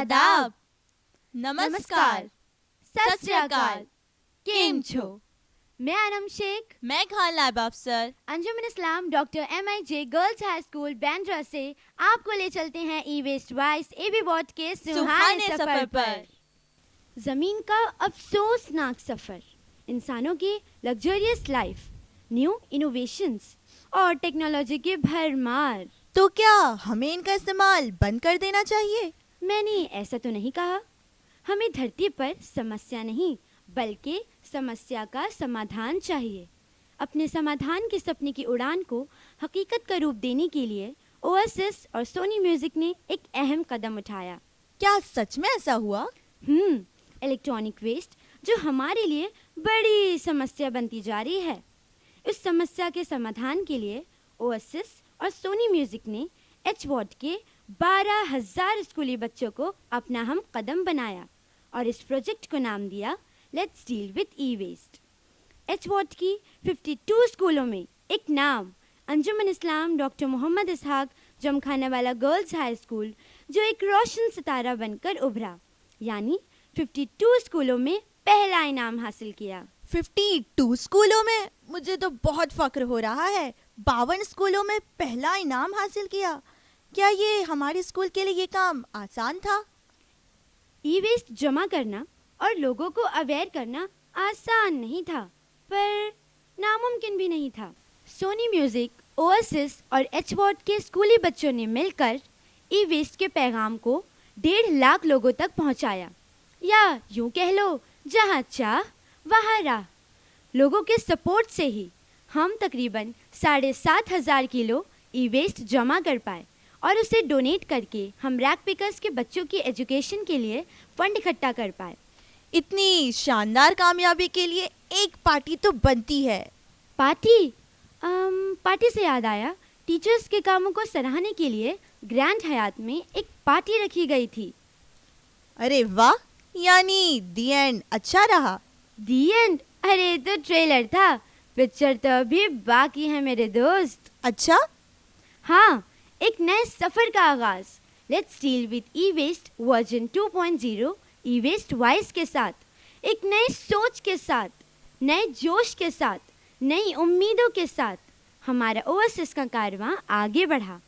आदाब, नमस्कार, सत श्री अकाल, केम छो? मैं आनम शेख, मैं Khan Naib Afsar Anjuman Islam doctor MIJ girls high school Bandra से आपको ले चलते हैं ई वेस्ट वाइस एबी बॉट के सुहाने सफर पर। जमीन का अफसोसनाक सफर, इंसानों की लग्जरियस लाइफ, न्यू इनोवेशंस और टेक्नोलॉजी की भरमार। तो क्या हमें इनका इस्तेमाल बंद कर देना चाहिए? मैंने ऐसा तो नहीं कहा। हमें धरती पर समस्या नहीं बल्कि समस्या का समाधान चाहिए। अपने समाधान के सपने की उड़ान को हकीकत का रूप देने के लिए ओएसिस और सोनी म्यूजिक ने एक अहम कदम उठाया। क्या सच में ऐसा हुआ? इलेक्ट्रॉनिक वेस्ट जो हमारे लिए बड़ी समस्या बनती जा रही है, इस समस्या के समाधान के लिए ओएसिस और सोनी म्यूजिक ने एचवॉट के 12,000 स्कूली बच्चों को अपना हम कदम बनाया और इस प्रोजेक्ट को नाम दिया let's deal with e waste. H ward की 52 स्कूलों में एक नाम, Anjuman Islam doctor Mohammad Ishaq Jamkhanawala girls high school, जो एक रोशन सितारा बनकर उभरा, यानी 52 स्कूलों में पहला इनाम हासिल किया। 52 स्कूलों में? मुझे तो बहुत फख्र हो रहा है। 52 स्कूलों में पहला इनाम हासिल किया। क्या ये हमारे स्कूल के लिए ये काम आसान था? ई वेस्ट जमा करना और लोगों को अवेयर करना आसान नहीं था, पर नामुमकिन भी नहीं था। सोनी म्यूजिक, ओएसिस और एचवॉट के स्कूली बच्चों ने मिलकर ई वेस्ट के पैगाम को 1.5 लाख लोगों तक पहुंचाया, या यूं कह लो जहां चाह वहां राह। लोगों के सपोर्ट से ही हम तकरीबन 7,500 किलो ई वेस्ट जमा कर पाए और उसे डोनेट करके हम रैक पिकर्स के बच्चों की एजुकेशन के लिए फंड इकट्ठा कर पाए। इतनी शानदार कामयाबी के लिए एक पार्टी तो बनती है। पार्टी? पार्टी से याद आया, टीचर्स के कामों को सराहने के लिए ग्रैंड हयात में एक पार्टी रखी गई थी। अरे वाह, यानी दी एंड अच्छा रहा? दी एंड? अरे तो ट्रेलर था, पिक्चर तो अभी बाकी है मेरे दोस्त। अच्छा? हाँ, एक नए सफर का आगाज let's deal with e waste version 2.0 e waste voice के साथ, एक नई सोच के साथ, नए जोश के साथ, नई उम्मीदों के साथ हमारा ओएसिस का कारवां आगे बढ़ा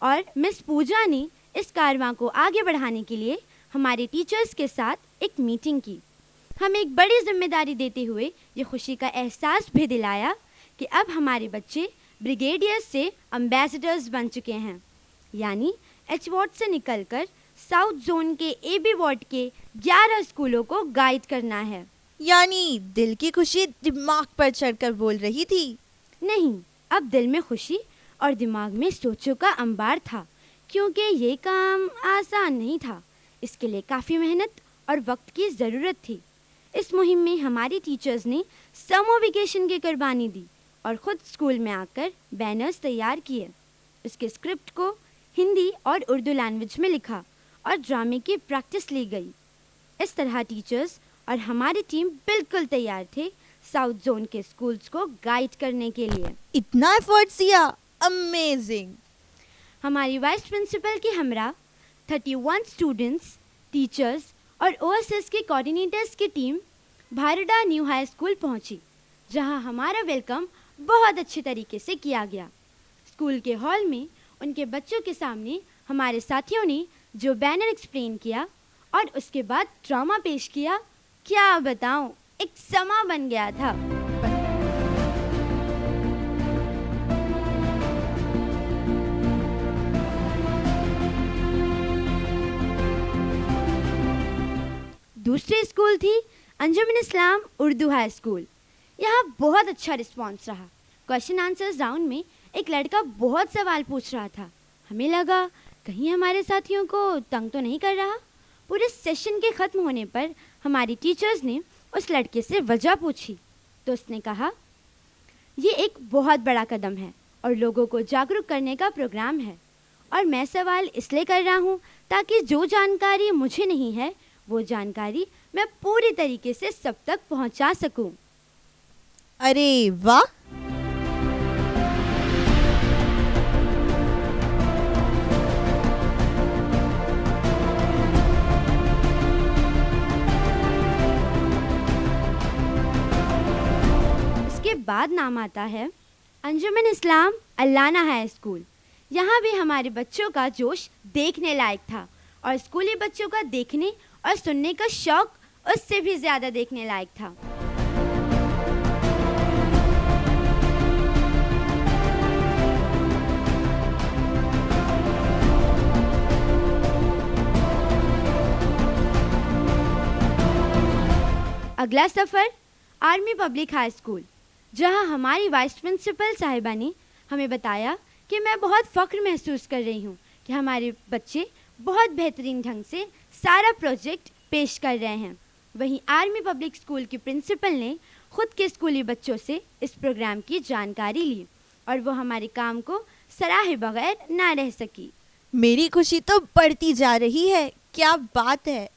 और मिस पूजा ने इस कारवां को आगे बढ़ाने के लिए हमारे टीचर्स के साथ एक मीटिंग की। हमें एक बड़ी जिम्मेदारी देते हुए ये खुशी का एहसास भी दिलाया कि अब हमारे बच्चे ब्रिगेडियर्स से एम्बेसडर्स बन चुके हैं, यानी एचवॉट से निकलकर साउथ जोन के एबी वार्ड के 11 स्कूलों को गाइड करना है। यानी दिल की खुशी दिमाग पर चढ़कर बोल रही थी? नहीं, अब दिल में खुशी और दिमाग में सोचों का अंबार था, क्योंकि ये काम आसान नहीं था। इसके लिए काफ़ी मेहनत और वक्त की ज़रूरत थी। इस मुहिम में हमारी टीचर्स ने समर वेकेशन की कुर्बानी दी और ख़ुद स्कूल में आकर बैनर्स तैयार किए। इसके स्क्रिप्ट को हिंदी और उर्दू लैंग्वेज में लिखा और ड्रामे की प्रैक्टिस ली गई। इस तरह टीचर्स और हमारी टीम बिल्कुल तैयार थे साउथ जोन के स्कूल्स को गाइड करने के लिए। इतना एफर्ट्स दिया, अमेजिंग। हमारी वाइस प्रिंसिपल की हमरा 31 स्टूडेंट्स, टीचर्स और ओएसएस के कोऑर्डिनेटर्स की टीम भारडा न्यू हाई स्कूल पहुंची, जहां हमारा वेलकम बहुत अच्छे तरीके से किया गया। स्कूल के हॉल में उनके बच्चों के सामने हमारे साथियों ने जो बैनर एक्सप्लेन किया और उसके बाद ड्रामा पेश किया, क्या बताऊं, एक समा बन गया था। दूसरी स्कूल थी अंजुमन इस्लाम उर्दू हाई स्कूल। यहाँ बहुत अच्छा रिस्पांस रहा। क्वेश्चन आंसर्स राउंड में एक लड़का बहुत सवाल पूछ रहा था। हमें लगा कहीं हमारे साथियों को तंग तो नहीं कर रहा। पूरे सेशन के ख़त्म होने पर हमारी टीचर्स ने उस लड़के से वजह पूछी तो उसने कहा, ये एक बहुत बड़ा कदम है और लोगों को जागरूक करने का प्रोग्राम है, और मैं सवाल इसलिए कर रहा हूँ ताकि जो जानकारी मुझे नहीं है वो जानकारी मैं पूरी तरीके से सब तक पहुँचा सकूँ। अरे वाह, बाद नाम आता है अंजुमन इस्लाम अल्लाना हाई स्कूल। यहाँ भी हमारे बच्चों का जोश देखने लायक था और स्कूली बच्चों का देखने और सुनने का शौक उससे भी ज़्यादा देखने लायक था। अगला सफ़र आर्मी पब्लिक हाई स्कूल, जहां हमारी वाइस प्रिंसिपल साहिबा ने हमें बताया कि मैं बहुत फ़ख्र महसूस कर रही हूं कि हमारे बच्चे बहुत बेहतरीन ढंग से सारा प्रोजेक्ट पेश कर रहे हैं। वहीं आर्मी पब्लिक स्कूल की प्रिंसिपल ने खुद के स्कूली बच्चों से इस प्रोग्राम की जानकारी ली और वो हमारे काम को सराहे बगैर ना रह सकी। मेरी खुशी तो बढ़ती जा रही है। क्या बात है।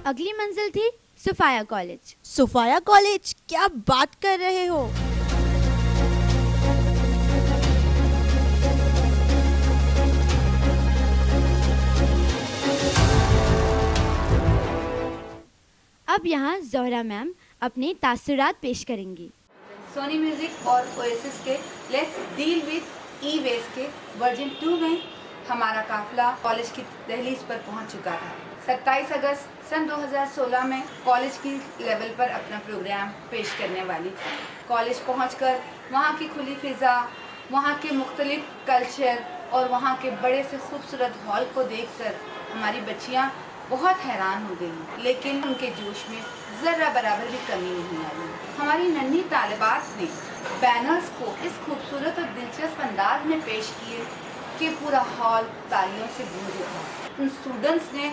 अगली मंजिल थी सुफाया कॉलेज। सुफाया कॉलेज, क्या बात कर रहे हो। अब यहाँ ज़ोहरा मैम अपने तासुरात पेश करेंगी। सोनी म्यूजिक और ओएसिस के let's deal with e waste के वर्जन 2 में हमारा काफिला कॉलेज की दहलीज पर पहुंच चुका था। 27 अगस्त सन 2016 में कॉलेज की लेवल पर अपना प्रोग्राम पेश करने वाली थी। कॉलेज पहुंचकर वहां की खुली फिज़ा, वहां के मुख्तलिफ कल्चर और वहां के बड़े से खूबसूरत हॉल को देखकर हमारी बच्चियां बहुत हैरान हो गई, लेकिन उनके जोश में ज़र्रा बराबर भी कमी नहीं आई। हमारी नन्ही तालिबात ने बैनर्स को इस खूबसूरत और दिलचस्प अंदाज में पेश किए कि पूरा हॉल तालियों से गूंज उठा। उन स्टूडेंट्स ने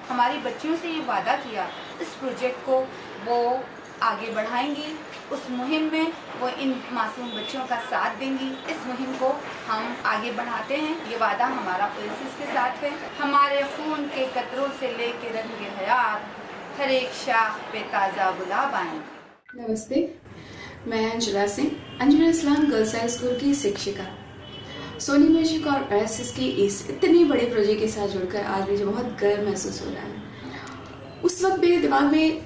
हमारी बच्चियों से ये वादा किया इस प्रोजेक्ट को वो आगे बढ़ाएंगी, उस मुहिम में वो इन मासूम बच्चों का साथ देंगी। इस मुहिम को हम आगे बढ़ाते हैं, ये वादा हमारा ओएसिस के साथ है। हमारे खून के कतरों से लेके रंगे हयात हर एक शाख पे ताज़ा गुलाब आएंगे। नमस्ते, मैं अंजुला सिंह, अंजुमन इस्लाम गर्ल्स हाई स्कूल की शिक्षिका। सोनी म्यूजिक और ओएसिस की इस इतनी बड़े प्रोजेक्ट के साथ जुड़कर आज मुझे बहुत गर्व महसूस हो रहा है। उस वक्त मेरे दिमाग में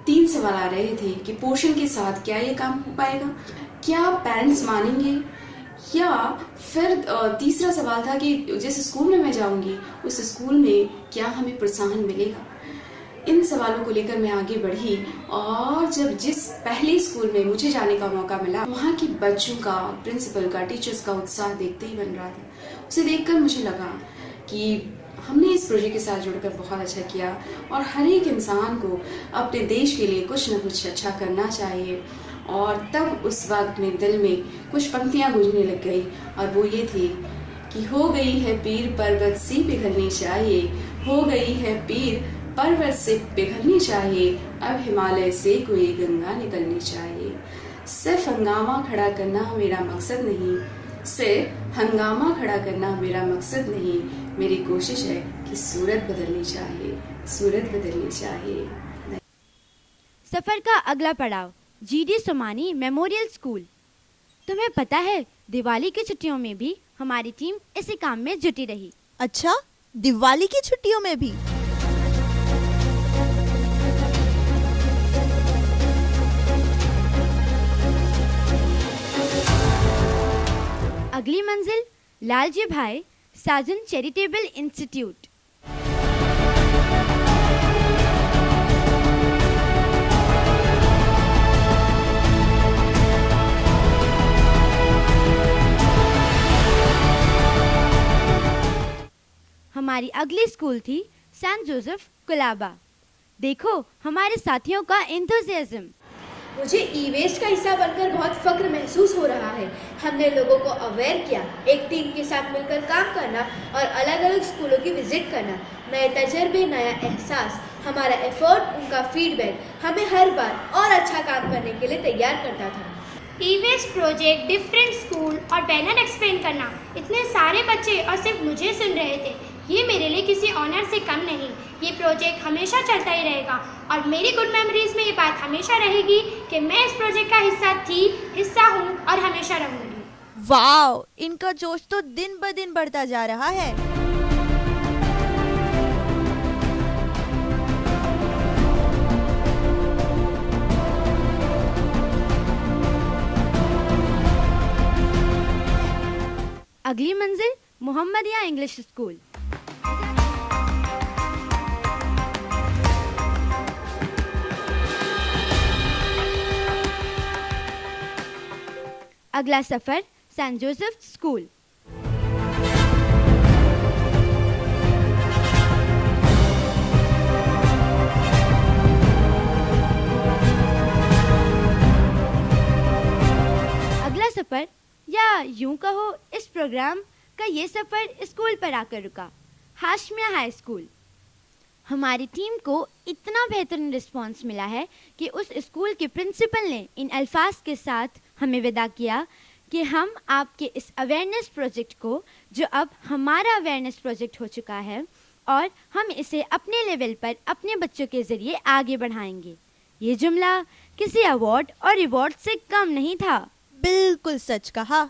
3 सवाल आ रहे थे कि पोर्शन के साथ क्या ये काम हो पाएगा, क्या पेरेंट्स मानेंगे, या फिर तीसरा सवाल था कि जिस स्कूल में मैं जाऊंगी उस स्कूल में क्या हमें प्रोत्साहन मिलेगा। इन सवालों को लेकर मैं आगे बढ़ी और जब जिस पहले स्कूल में मुझे जाने का मौका मिला, वहाँ के बच्चों का, प्रिंसिपल का, टीचर्स का उत्साह देखते ही बन रहा था। उसे देखकर मुझे लगा कि हमने इस प्रोजेक्ट के साथ जुड़कर बहुत अच्छा किया और हर एक इंसान को अपने देश के लिए कुछ न कुछ अच्छा करना चाहिए। और तब उस वक्त मेरे दिल में कुछ पंक्तियाँ गूंजने लग गई और वो ये थी कि हो गई है पीर पर्वत सी पिघलनी चाहिए, हो गई है पीर पर्वत से पिघलनी चाहिए, अब हिमालय से कोई गंगा निकलनी चाहिए। सिर्फ हंगामा खड़ा करना मेरा मकसद नहीं, सिर्फ हंगामा खड़ा करना मेरा मकसद नहीं, मेरी कोशिश है कि सूरत बदलनी चाहिए, सूरत बदलनी चाहिए। सफ़र का अगला पड़ाव जीडी सोमानी मेमोरियल स्कूल। तुम्हें पता है दिवाली की छुट्टियों में भी हमारी टीम इसी काम में जुटी रही। अच्छा, दिवाली की छुट्टियों में भी। अगली मंजिल लालजी भाई साजन चैरिटेबल इंस्टीट्यूट। हमारी अगली स्कूल थी सेंट जोसेफ कुलाबा। देखो हमारे साथियों का एंथुसियाज्म। मुझे ई वेस्ट का हिस्सा बनकर बहुत फख्र महसूस हो रहा है। हमने लोगों को अवेयर किया, एक टीम के साथ मिलकर काम करना और अलग अलग स्कूलों की विजिट करना, नए तजर्बे, नया एहसास। हमारा एफर्ट, उनका फीडबैक हमें हर बार और अच्छा काम करने के लिए तैयार करता था। ई वेस्ट प्रोजेक्ट, डिफरेंट स्कूल और बैनर एक्सप्लेन करना, इतने सारे बच्चे और सिर्फ मुझे सुन रहे थे, ये मेरे लिए किसी ऑनर से कम नहीं। ये प्रोजेक्ट हमेशा चलता ही रहेगा और मेरी गुड मेमोरीज में ये बात हमेशा रहेगी कि मैं इस प्रोजेक्ट का हिस्सा थी, हिस्सा हूँ और हमेशा रहूँगी। वाओ, इनका जोश तो दिन ब दिन बढ़ता जा रहा है। अगली मंजिल मोहम्मदिया इंग्लिश स्कूल। अगला सफर सेंट जोसेफ स्कूल। अगला सफर, या यूं कहो इस प्रोग्राम का ये सफर स्कूल पर आकर रुका, हाशमिया हाई स्कूल। हमारी टीम को इतना बेहतरीन रिस्पांस मिला है कि उस स्कूल के प्रिंसिपल ने इन अल्फाज के साथ हमें विदा किया कि हम आपके इस अवेयरनेस प्रोजेक्ट को, जो अब हमारा अवेयरनेस प्रोजेक्ट हो चुका है, और हम इसे अपने लेवल पर अपने बच्चों के ज़रिए आगे बढ़ाएंगे। ये जुमला किसी अवार्ड और रिवॉर्ड से कम नहीं था। बिल्कुल सच कहा।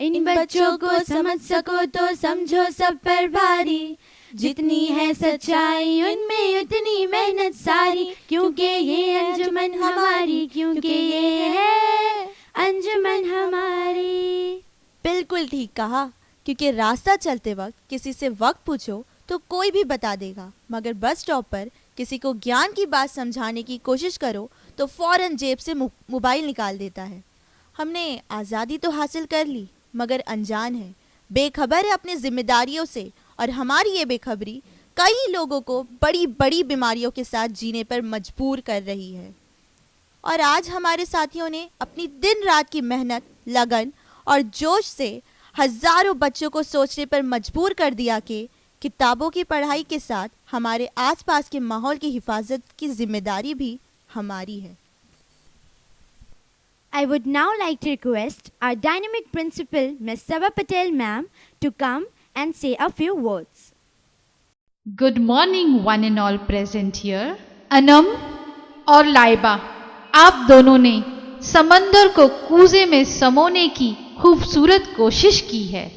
इन बच्चों को समझ सको तो समझो सब पर भारी, जितनी है सच्चाई उनमें उतनी मेहनत सारी, क्योंकि ये अंजुमन हमारी, क्योंकि ये है अंजुमन हमारी। बिल्कुल ठीक कहा, क्योंकि रास्ता चलते वक्त किसी से वक्त पूछो तो कोई भी बता देगा, मगर बस स्टॉप पर किसी को ज्ञान की बात समझाने की कोशिश करो तो फौरन जेब से मोबाइल निकाल देता है। हमने आज़ादी तो हासिल कर ली, मगर अनजान है, बेखबर है अपनी जिम्मेदारियों से, और हमारी ये बेखबरी कई लोगों को बड़ी बड़ी बीमारियों के साथ जीने पर मजबूर कर रही है। और आज हमारे साथियों ने अपनी दिन रात की मेहनत, लगन और जोश से हजारों बच्चों को सोचने पर मजबूर कर दिया कि किताबों की पढ़ाई के साथ हमारे आसपास के माहौल की हिफाजत की जिम्मेदारी भी हमारी है। I would now like to request our dynamic principal, Ms. Sabha Patel ma'am, to come and say a few words. Good morning one and all present here. Anam और लाइबा, आप दोनों ने समंदर को कूजे में समोने की खूबसूरत कोशिश की है।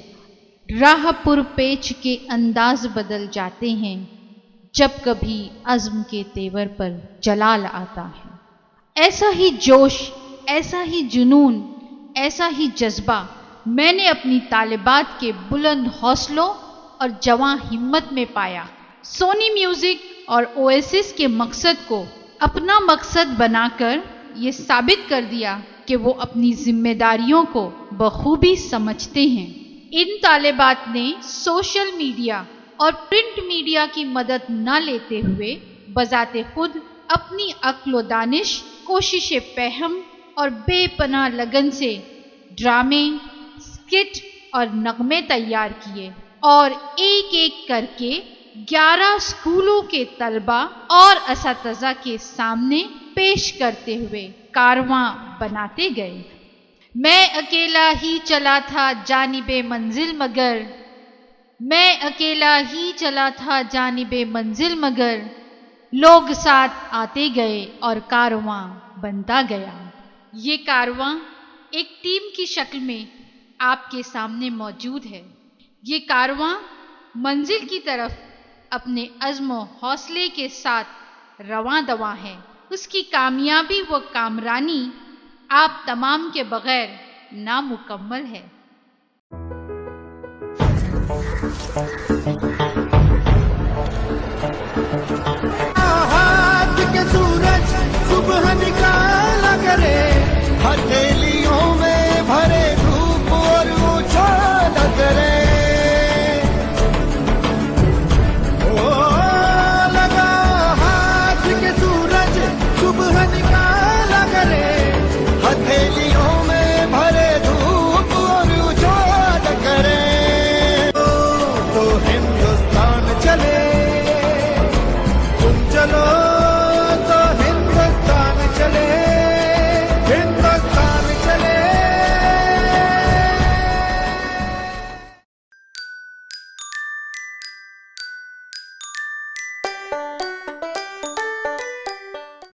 राह पुरपेच के अंदाज बदल जाते हैं जब कभी अज़्म के तेवर पर जलाल आता है। ऐसा ही जोश, ऐसा ही जुनून, ऐसा ही जज्बा मैंने अपनी तालिबात के बुलंद हौसलों और जवां हिम्मत में पाया। सोनी म्यूजिक और ओएसिस के मकसद को अपना मकसद बनाकर ये साबित कर दिया कि वो अपनी जिम्मेदारियों को बखूबी समझते हैं। इन तालिबात ने सोशल मीडिया और प्रिंट मीडिया की मदद न लेते हुए बजाते खुद अपनी अक्ल व दानिश, कोशिश पहम और बेपनाह लगन से ड्रामे, स्किट और नगमे तैयार किए और एक एक करके 11 स्कूलों के तलबा और असातिज़ा के सामने पेश करते हुए कारवां बनाते गए। मैं अकेला ही चला था जानिबे मंजिल मगर, मैं अकेला ही चला था जानिबे मंजिल मगर, लोग साथ आते गए और कारवां बनता गया। ये कारवां एक टीम की शक्ल में आपके सामने मौजूद है। ये कारवां मंजिल की तरफ अपने अज़्म व हौसले के साथ रवां दवां है। उसकी कामयाबी व कामरानी आप तमाम के बगैर नामुकम्मल है। हाथ के सूरज सुबह निकाला करे, हथेलियों में भरे धूप और उछाला करे। ओ लगा हाथ के सूरज सुबह निकाला करे, हथेलियों में भरे धूप और उछाला करे। तो हिंदुस्तान चले, तुम चलो